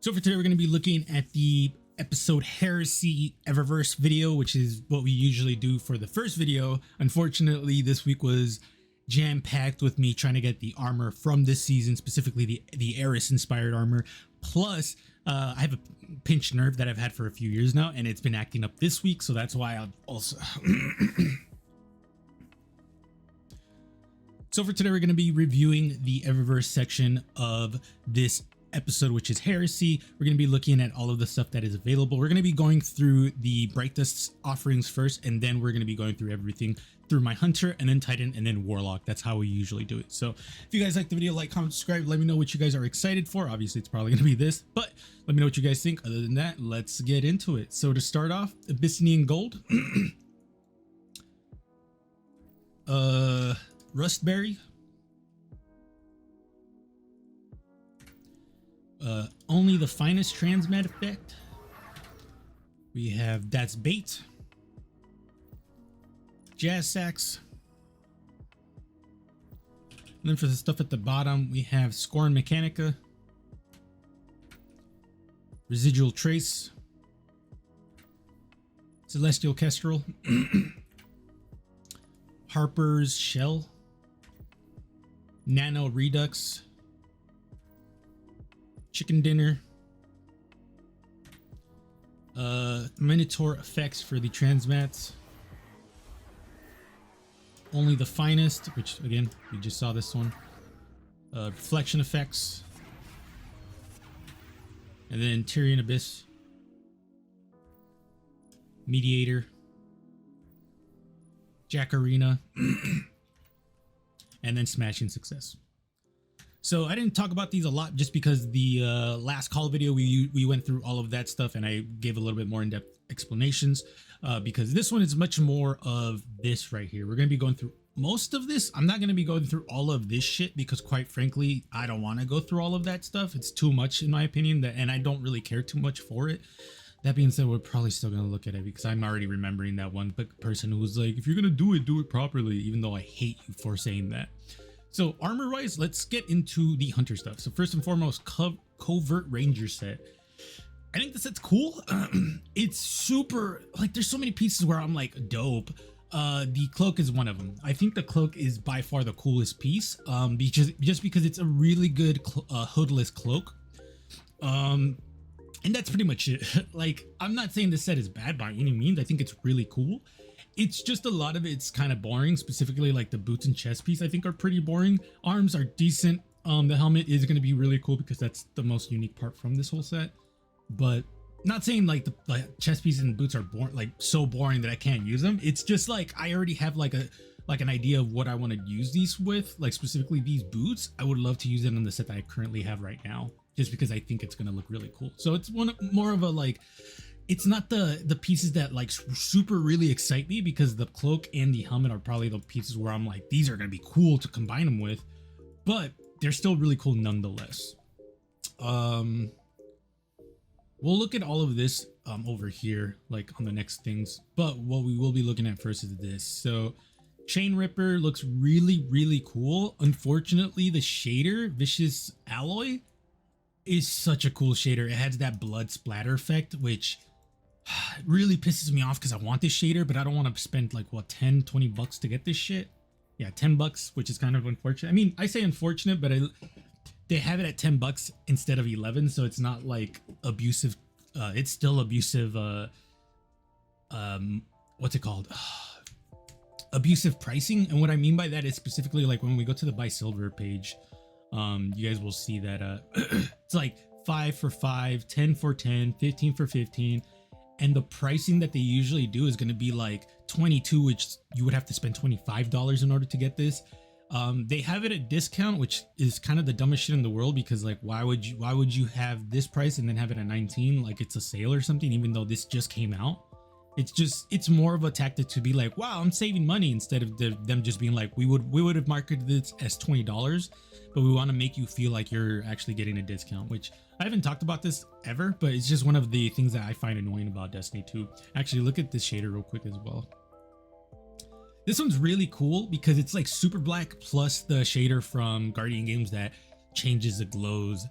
So for today, we're going to be looking at the episode Heresy Eververse video, which is what we usually do for the first video. Unfortunately, this week was jam-packed with me trying to get the armor from this season, specifically the Eris inspired armor. Plus, I have a pinched nerve that I've had for a few years now, and it's been acting up this week, so that's why I'll also... So for today, we're going to be reviewing the Eververse section of this episode, which is Heresy. We're going to be looking at all of the stuff that is available. We're going to be going through the Bright Dust offerings first, and then we're going to be going through everything through my Hunter, and then Titan, and then Warlock. That's how we usually do it. So if you guys like the video, like, comment, subscribe. Let me know what you guys are excited for. Obviously, it's probably going to be this, but let me know what you guys think. Other than that, let's get into it. So to start off, Abyssinian Gold. Rustberry. Only the Finest Transmat effect. We have That's Bait. Jazz Sax. And then for the stuff at the bottom, we have Scorn Mechanica. Residual Trace. Celestial Kestrel. Harper's Shell. Nano Redux. Chicken Dinner. Minotaur effects for the transmats. Only the Finest, which again, you just saw this one. Reflection effects. And then Tyrian Abyss. Mediator. Jack Arena. And then Smashing Success. So I didn't talk about these a lot just because the last call video we went through all of that stuff and I gave a little bit more in-depth explanations because this one is much more of this right here. We're going to be going through most of this. I'm not going to be going through all of this shit because quite frankly, I don't want to go through all of that stuff. It's too much in my opinion, and I don't really care too much for it. That being said, we're probably still going to look at it because I'm already remembering that one person who was like, if you're going to do it properly, even though I hate you for saying that. So armor wise, let's get into the Hunter stuff. So first and foremost, Covert Ranger set. I think the set's cool. It's super, like, there's so many pieces where I'm like, dope. The cloak is one of them. I think the cloak is by far the coolest piece, just because it's a really good hoodless cloak. And that's pretty much it. Like, I'm not saying this set is bad by any means. I think it's really cool. It's just a lot of it's kind of boring, specifically like the boots and chest piece I think are pretty boring. Arms are decent. The helmet is going to be really cool because that's the most unique part from this whole set. But not saying like the chest piece and boots are like so boring that I can't use them. It's just like I already have like an idea of what I want to use these with, like specifically these boots. I would love to use it on the set that I currently have right now, just because I think it's going to look really cool. So it's more of a like, it's not the pieces that like super really excite me because the cloak and the helmet are probably the pieces where I'm like, these are going to be cool to combine them with, but they're still really cool nonetheless. We'll look at all of this over here, like on the next things, but what we will be looking at first is this. So Chain Ripper looks really, really cool. Unfortunately, the shader, Vicious Alloy, is such a cool shader. It has that blood splatter effect, which really pisses me off because I want this shader, but I don't want to spend like what, 10-20 bucks to get this shit. Yeah, 10 bucks, which is kind of unfortunate. I mean, I say unfortunate, but they have it at 10 bucks instead of 11, so it's not like abusive. It's still abusive. What's it called? Abusive pricing. And what I mean by that is specifically like when we go to the buy silver page, you guys will see that it's like 5 for 5, 10 for 10, 15 for 15, and the pricing that they usually do is going to be like 22, which you would have to spend $25 in order to get this. They have it at discount, which is kind of the dumbest shit in the world because like why would you have this price and then have it at 19 like it's a sale or something, even though this just came out? It's more of a tactic to be like, wow, I'm saving money, instead of them just being like, we would have marketed this as $20, but we want to make you feel like you're actually getting a discount, which I haven't talked about this ever, but it's just one of the things that I find annoying about Destiny 2. Actually, look at this shader real quick as well. This one's really cool because it's like super black plus the shader from Guardian Games that changes the glows.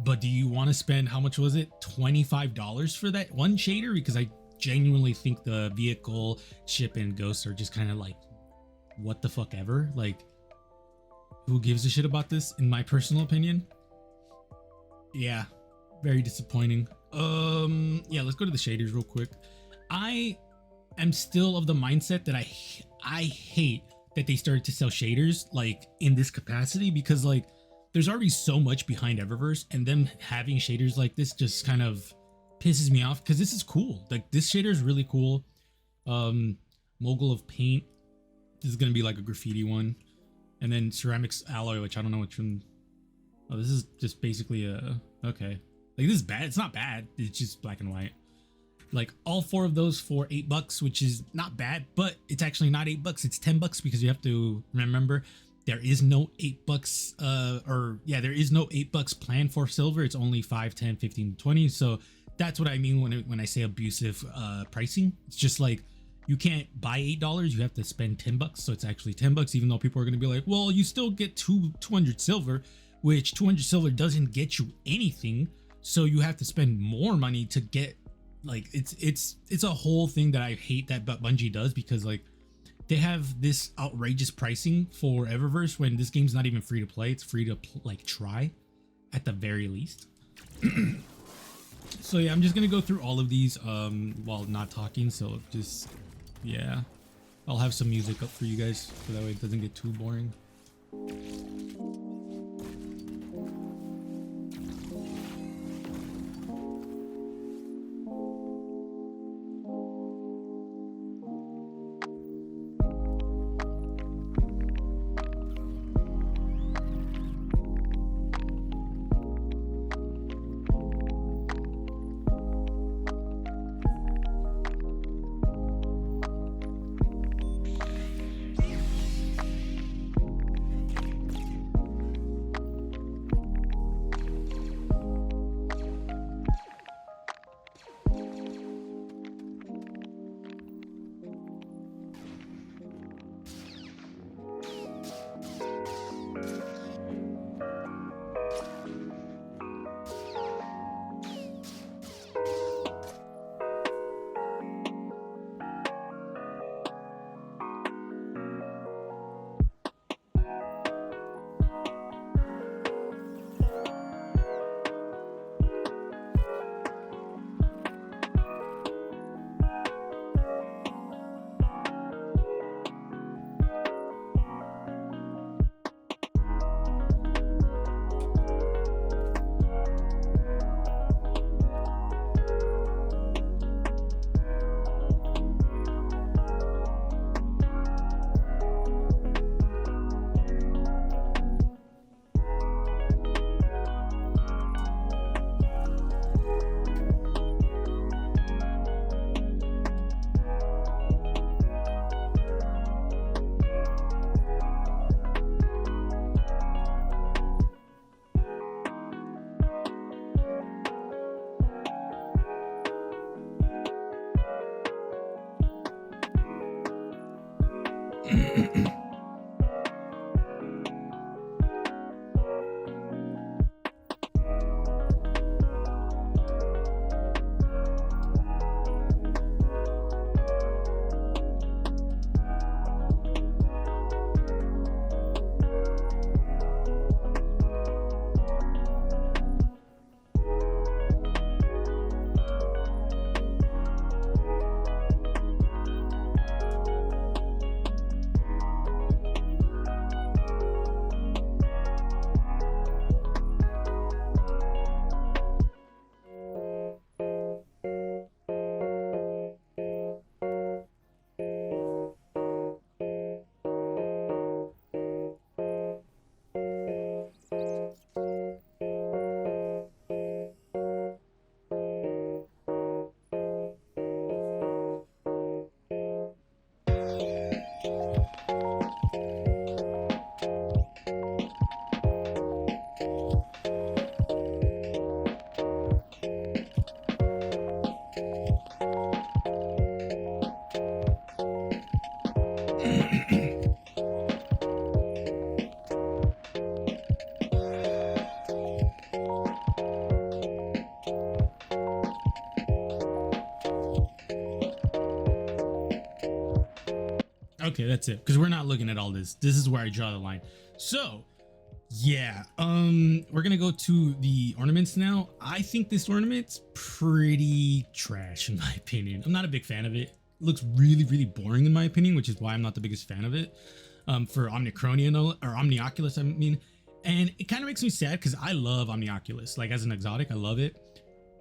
But do you want to spend, how much was it, $25 for that one shader? Because I genuinely think the vehicle, ship, and ghosts are just kind of like, what the fuck ever. Like, who gives a shit about this, in my personal opinion? Yeah, very disappointing. Yeah, let's go to the shaders real quick. I am still of the mindset that I hate that they started to sell shaders like in this capacity, because like there's already so much behind Eververse, and them having shaders like this just kind of pisses me off, because this is cool. Like, this shader is really cool. Mogul of Paint, this is gonna be like a graffiti one, and then Ceramics Alloy, which I don't know which one. Oh, this is just basically a, okay, like this is bad. It's not bad, it's just black and white. Like, all 4 of those for $8, which is not bad, but it's actually not $8, it's $10, because you have to remember there is no $8 there is no $8 plan for silver. It's only 5, 10, 15, 20. So that's what I mean when I say abusive pricing. It's just like, you can't buy $8, you have to spend $10. So it's actually $10, even though people are going to be like, well, you still get 200 silver, which 200 silver doesn't get you anything. So you have to spend more money to get, like, it's a whole thing that I hate that Bungie does, because like they have this outrageous pricing for Eververse when this game's not even free to play. It's free to like try at the very least. So yeah, I'm just gonna go through all of these while not talking. So just, yeah, I'll have some music up for you guys so that way it doesn't get too boring. Okay, that's it. Because we're not looking at all this. This is where I draw the line. So, yeah. We're gonna go to the ornaments now. I think this ornament's pretty trash in my opinion. I'm not a big fan of it. It looks really, really boring in my opinion, which is why I'm not the biggest fan of it. For Omnicronian or Omnioculus, I mean. And it kind of makes me sad because I love Omnioculus. Like as an exotic, I love it.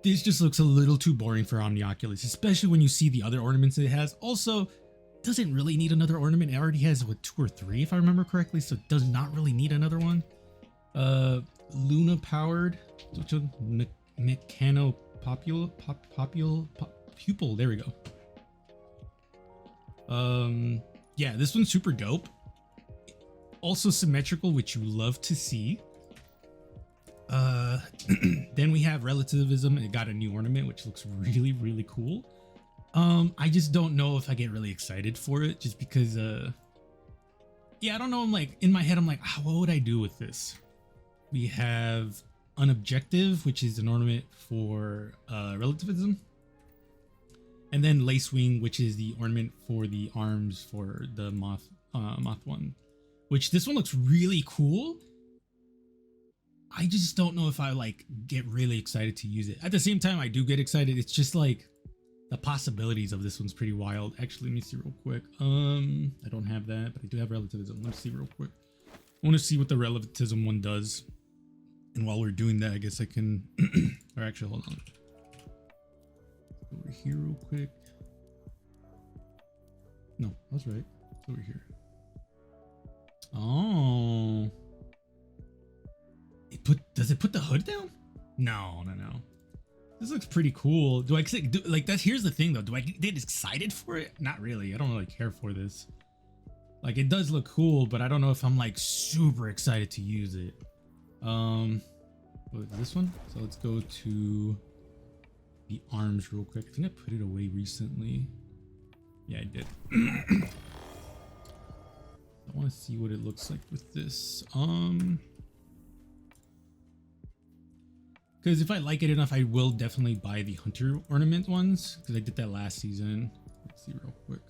This just looks a little too boring for Omnioculus, especially when you see the other ornaments it has. Also, doesn't really need another ornament. It already has what, 2 or 3 if I remember correctly, so it does not really need another one. Luna powered mechano pupil. There we go. Yeah, this one's super dope. Also symmetrical, which you love to see. Then we have relativism, and it got a new ornament, which looks really, really cool. I just don't know if I get really excited for it, just because yeah, I don't know. I'm like, in my head, I'm like, what would I do with this? We have unobjective, which is an ornament for relativism, and then lacewing, which is the ornament for the arms for the moth one, which this one looks really cool. I just don't know if I like get really excited to use it. At the same time, I do get excited. It's just like the possibilities of this one's pretty wild. Actually, let me see real quick. I don't have that, but I do have relativism. Let's see real quick. I want to see what the relativism one does. And while we're doing that, I guess I can, or actually, hold on. Over here real quick. No, I was right. It's over here. Oh. Does it put the hood down? No. This looks pretty cool. Do I like that? Here's the thing though. Do I get excited for it? Not really. I don't really care for this. Like it does look cool, but I don't know if I'm like super excited to use it. What is this one? So let's go to the arms real quick. I think I put it away recently. Yeah, I did. I want to see what it looks like with this. Because if I like it enough, I will definitely buy the hunter ornament ones, because I did that last season. Let's see real quick.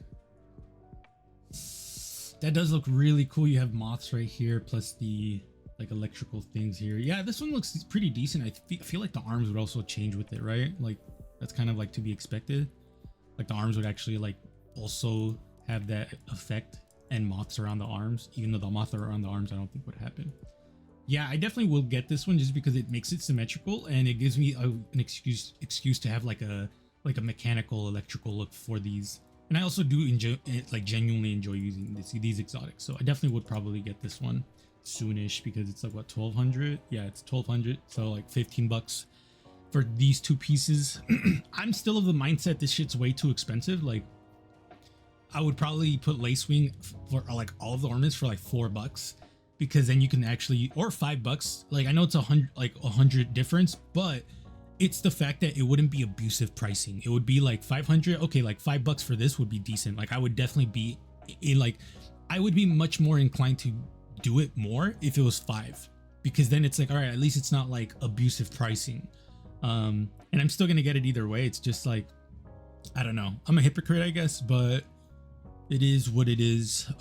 That does look really cool. You have moths right here, plus the like electrical things here. Yeah, this one looks pretty decent. I feel like the arms would also change with it, right? Like that's kind of like to be expected. Like the arms would actually like also have that effect, and moths around the arms. Even though the moth around the arms, I don't think would happen. Yeah, I definitely will get this one just because it makes it symmetrical, and it gives me an excuse to have like a mechanical electrical look for these. And I also do enjoy like genuinely enjoy using these exotics, so I definitely would probably get this one soonish, because it's like what, 1200? Yeah, it's 1200, so like 15 bucks for these 2 pieces. I'm still of the mindset this shit's way too expensive. Like I would probably put lacewing for like all of the ornaments for like 4 bucks. Because then you can actually, or 5 bucks. Like I know it's 100 difference, but it's the fact that it wouldn't be abusive pricing. It would be like 500. Okay, like 5 bucks for this would be decent. Like I would definitely be in like, I would be much more inclined to do it more if it was 5, because then it's like, all right, at least it's not like abusive pricing. And I'm still gonna get it either way. It's just like, I don't know. I'm a hypocrite, I guess, but it is what it is.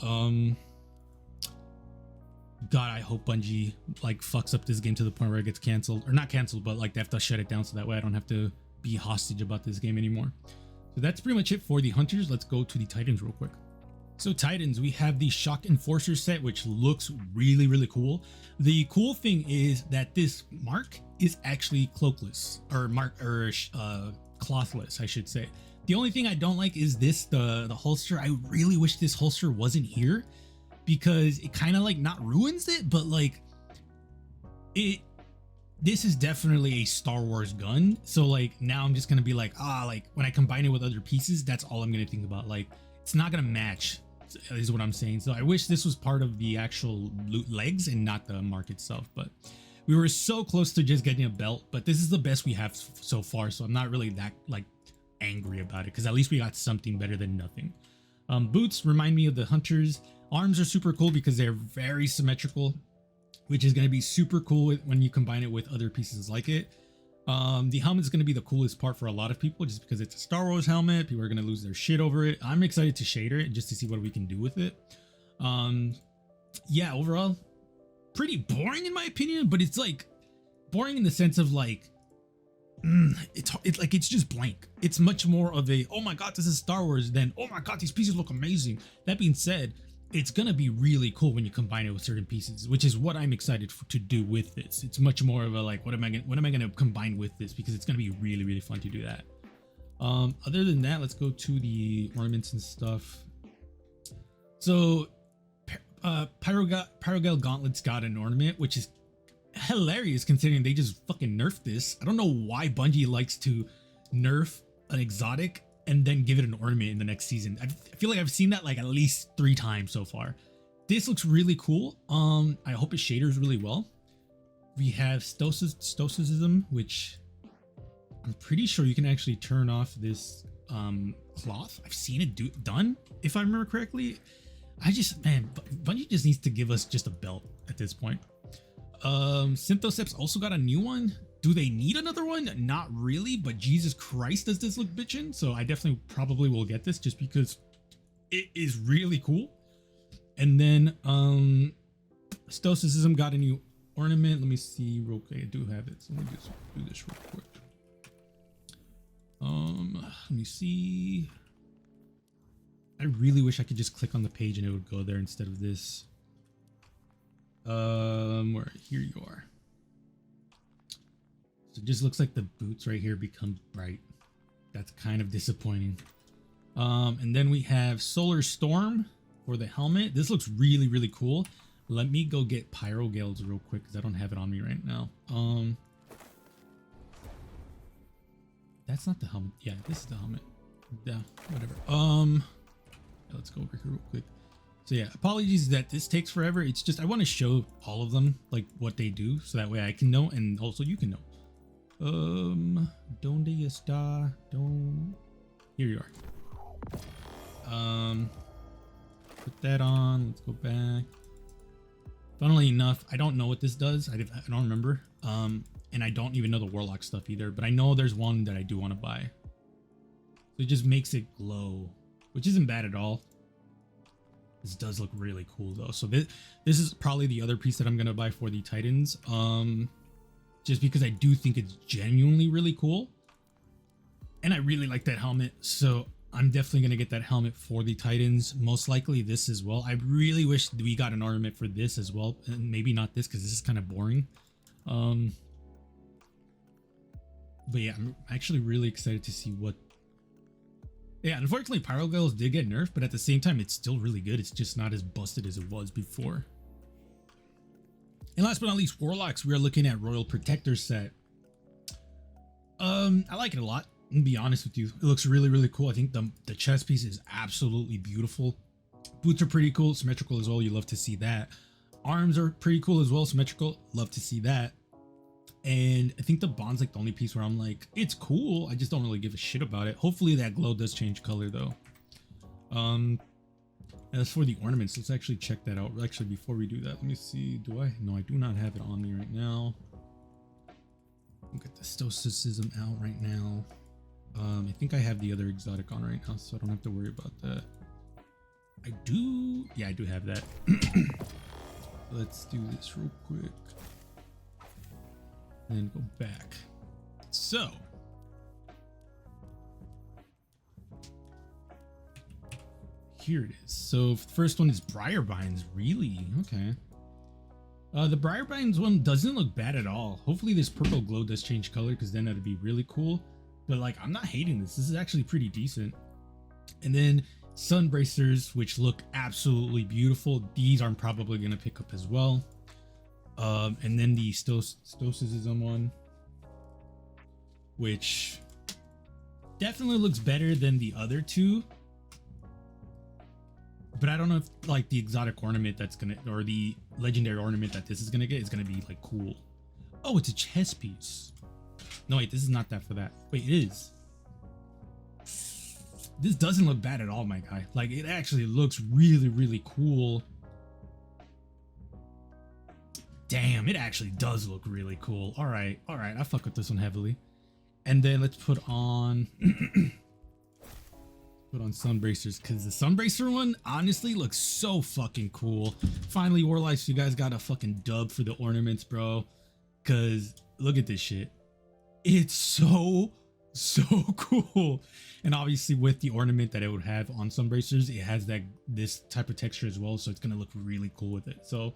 God, I hope Bungie like fucks up this game to the point where it gets canceled, or not canceled, but like they have to shut it down, so that way I don't have to be hostage about this game anymore. So that's pretty much it for the hunters. Let's go to the titans real quick. So titans, we have the Shock Enforcer set, which looks really, really cool. The cool thing is that this mark is actually cloakless, or clothless, I should say. The only thing I don't like is this, the holster. I really wish this holster wasn't here, because it kind of like not ruins it, but like this is definitely a Star Wars gun. So like now I'm just gonna be like, like when I combine it with other pieces, that's all I'm gonna think about. Like it's not gonna match, is what I'm saying. So I wish this was part of the actual loot legs and not the mark itself. But we were so close to just getting a belt, but this is the best we have so far, so I'm not really that like angry about it, because at least we got something better than nothing. Boots remind me of the hunters. Arms are super cool because they're very symmetrical, which is going to be super cool when you combine it with other pieces like it. The helmet is going to be the coolest part for a lot of people just because it's a Star Wars helmet. People are going to lose their shit over it. I'm excited to shader it just to see what we can do with it. Yeah, overall, pretty boring in my opinion, but it's like boring in the sense of like, it's just blank. It's much more of a, oh my god, this is Star Wars, than oh my god, these pieces look amazing. That being said, it's gonna be really cool when you combine it with certain pieces, which is what I'm excited to do with this. It's much more of a like, what am I gonna combine with this, because it's gonna be really, really fun to do that. Other than that, let's go to the ornaments and stuff. So Pyrogale Gauntlets got an ornament, which is hilarious considering they just fucking nerfed this. I don't know why Bungie likes to nerf an exotic and then give it an ornament in the next season. I feel like I've seen that like at least 3 times so far. This looks really cool. I hope it shaders really well. We have Stoicism, which I'm pretty sure you can actually turn off this cloth. I've seen it done, if I remember correctly. Man, Bungie just needs to give us just a belt at this point. Synthoceps also got a new one. Do they need another one? Not really, but Jesus Christ, does this look bitchin'? So I definitely probably will get this just because it is really cool. And then Stoicism got a new ornament. Let me see real quick. I do have it. So let me just do this real quick. Let me see. I really wish I could just click on the page and it would go there instead of this. Where here you are. So it just looks like the boots right here become bright. That's kind of disappointing. And then we have Solar Storm for the helmet. This looks really, really cool. Let me go get Pyrogales real quick because I don't have it on me right now. That's not the helmet. Yeah, this is the helmet. Yeah, whatever. Let's go over here real quick. So yeah, apologies that this takes forever. It's just I want to show all of them, like what they do, so that way I can know and also you can know. Donde está? Don't. Here you are. Put that on. Let's go back. Funnily enough, I don't know what this does. I don't remember. And I don't even know the Warlock stuff either. But I know there's one that I do want to buy. So it just makes it glow, which isn't bad at all. This does look really cool though. So this is probably the other piece that I'm gonna buy for the Titans. Just because I do think it's genuinely really cool. And I really like that helmet. So I'm definitely gonna get that helmet for the Titans. Most likely this as well. I really wish we got an ornament for this as well. And maybe not this because this is kind of boring. But yeah, I'm actually really excited to see what. Yeah, unfortunately, Pyrogales did get nerfed, but at the same time, it's still really good. It's just not as busted as it was before. And last but not least, Warlocks, we are looking at Royal Protector set. I like it a lot, to be honest with you. It looks really, really cool. I think the chest piece is absolutely beautiful. Boots are pretty cool, symmetrical as well. You love to see that. Arms are pretty cool as well, symmetrical. Love to see that. And I think the bond's like the only piece where I'm like, it's cool. I just don't really give a shit about it. Hopefully that glow does change color though. As for the ornaments, let's actually check that out. Actually, before we do that, let me see. No, I do not have it on me right now. I'll get the Stoicism out right now. I think I have the other exotic on right now, so I don't have to worry about that. I do. Yeah, I do have that. Let's do this real quick. And go back. So here it is. So the first one is Briarbines. Really? Okay. The Briarbines one doesn't look bad at all. Hopefully this purple glow does change color because then that'd be really cool. But like, I'm not hating this. This is actually pretty decent. And then Sunbracers, which look absolutely beautiful. These I'm probably going to pick up as well. And then the Stoicism one, which definitely looks better than the other two. But I don't know if like the exotic ornament that's gonna, or the legendary ornament that this is gonna get is gonna be like cool. Oh, it's a chess piece. No, wait, this is not that for that. Wait, it is. This doesn't look bad at all, my guy. Like, it actually looks really, really cool. Damn, it actually does look really cool. All right, I fuck with this one heavily. And then let's put on Sunbracers, because the Sunbracer one honestly looks so fucking cool. Finally, Warlocks, you guys got a fucking dub for the ornaments, bro. Because look at this shit. It's so cool. And obviously with the ornament that it would have on Sunbracers, it has this type of texture as well, so it's gonna look really cool with it. So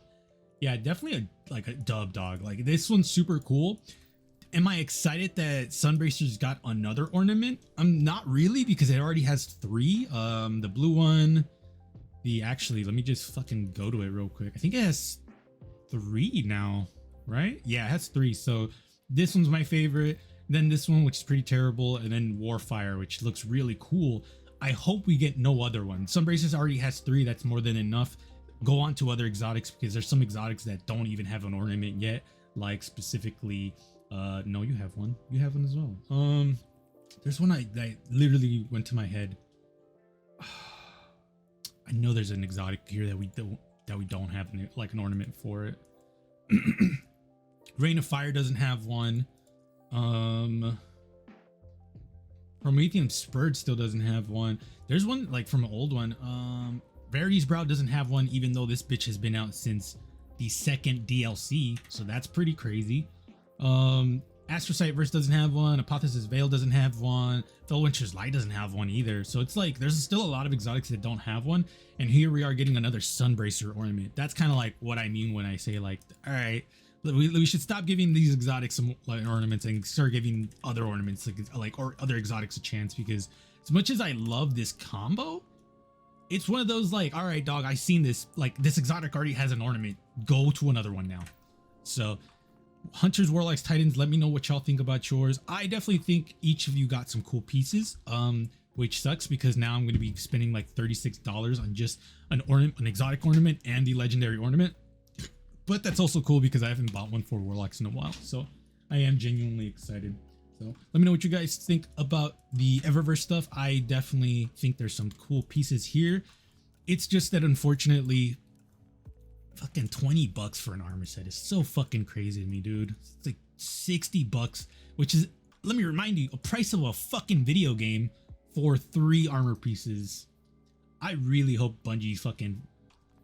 yeah, definitely a dub, dog. Like, this one's super cool. Am I excited that Sunbracers got another ornament? I'm not really, because it already has 3. The blue one, actually, let me just fucking go to it real quick. I think it has 3 now, right? Yeah, it has 3. So this one's my favorite. Then this one, which is pretty terrible, and then Warfire, which looks really cool. I hope we get no other one. Sunbracers already has 3. That's more than enough. Go on to other exotics, because there's some exotics that don't even have an ornament yet, like specifically no, you have one as well. There's one that literally went to my head. I know there's an exotic here that we don't have like an ornament for it. Rain of Fire doesn't have one. Promethean Spurge still doesn't have one. There's one like from an old one. Verity's Brow doesn't have one, even though this bitch has been out since the 2nd DLC, so that's pretty crazy. Astrocyte Verse doesn't have one. Apotheosis Veil doesn't have one. Felwinter's Light doesn't have one either. So it's like there's still a lot of exotics that don't have one, and here we are getting another Sunbracer ornament. That's kind of like what I mean when I say, like, all right, we should stop giving these exotics some like ornaments and start giving other ornaments or other exotics a chance, because as much as I love this combo, it's one of those like, all right, dog, I seen this, like, this exotic already has an ornament, go to another one now. So Hunters, Warlocks, Titans, let me know what y'all think about yours. I definitely think each of you got some cool pieces, which sucks because now I'm going to be spending like $36 on just an exotic ornament and the legendary ornament. But that's also cool because I haven't bought one for Warlocks in a while, so I am genuinely excited. So let me know what you guys think about the Eververse stuff. I definitely think there's some cool pieces here. It's just that unfortunately, fucking $20 for an armor set is so fucking crazy to me, dude. It's like $60, which is, let me remind you, a price of a fucking video game for 3 armor pieces. I really hope Bungie fucking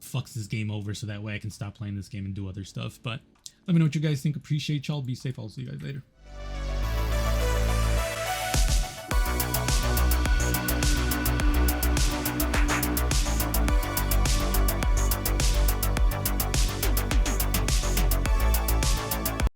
fucks this game over so that way I can stop playing this game and do other stuff. But let me know what you guys think. Appreciate y'all. Be safe. I'll see you guys later.